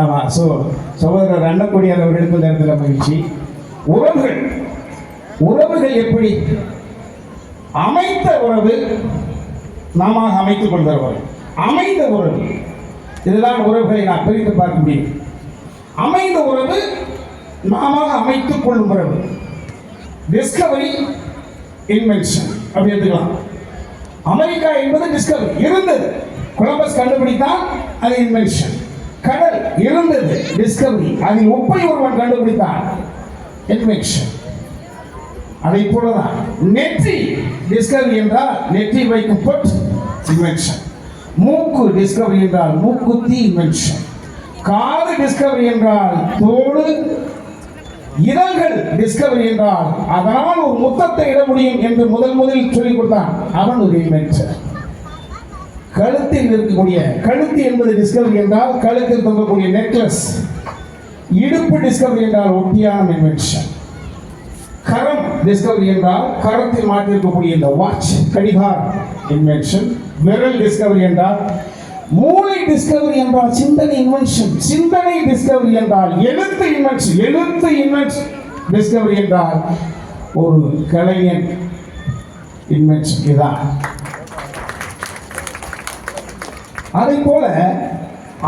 ஆமாம். ஸோ சகோதரர் அண்ணக்கூடியார் அவர்களுக்கு இந்த இடத்துல மகிழ்ச்சி. உறவுகள் உறவுகள் எப்படி அமைத்த உறவு, நாம அமைத்துக் கொள்கிற உறவு, அமைந்த உறவு, இதுதான் உறவுகளை நான் பிரித்து பார்க்க முடியும். அமைந்த உறவு நாம அமைத்துக் கொள்ளும் உறவு. டிஸ்கவரி, இன்வென்ஷன் அப்படி எடுத்துக்கலாம். அமெரிக்கா என்பது டிஸ்கவரி, இருந்தது, கொலம்பஸ் கண்டுபிடித்தான், அது இன்வென்ஷன். கடல் இருந்தது, டிஸ்கவரி, அதில் உப்பை ஒருவன் கண்டுபிடித்தான், இன்வென்ஷன். அதை போலதான் நெற்றி டிஸ்கவரி என்றால் நெற்றி வைக்கும் பொட், இன்வென்ஷன். மூக்கு டிஸ்கவரி என்றால் மூக்குத்தி, இன்வென்ஷன். காது டிஸ்கவரி என்றால் தோடு, இதழ்கள் டிஸ்கவரி என்றால் அதனால் ஒரு முத்தத்தை இட முடியும் என்று முதலில் சொல்லிக் கொடுத்தான், அவன் ஒரு இன்வென்ஷன். கழுத்தில் இருக்கக்கூடிய, கழுத்து என்பது டிஸ்கவரி என்றால் கழுத்தில் தொங்கக்கூடிய நெக்லஸ். இடுப்பு டிஸ்கவரி என்றால் ஒட்டியான இன்வென்ஷன். கரம் டிஸ்கவரி என்றால் கரத்தில் மாற்றிருக்கக்கூடிய இந்த வாட்ச், கடிகாரம், இன்வென்ஷன். விரல் டிஸ்கவரி என்றால் மூளை டிஸ்கவரி என்றால் சிந்தனை, இன்வென்ஷன். சிந்தனை டிஸ்கவரி என்றால் எழுத்து, இன்வென்ஷன். எழுத்து இன்வென்ஷன் டிஸ்கவரி என்றால் ஒரு கலைஞன், இன்வென்ஷன். இதான். அதை போல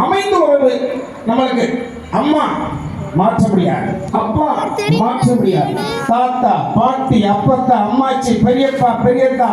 அமைந்த உறவு நம்மளுக்கு அம்மா மாற்ற முடியாது, அப்பா மாற்ற முடியாது, தாத்தா, பாட்டி, அப்பத்தா, அம்மாச்சி, பெரியப்பா, பெரியத்தா,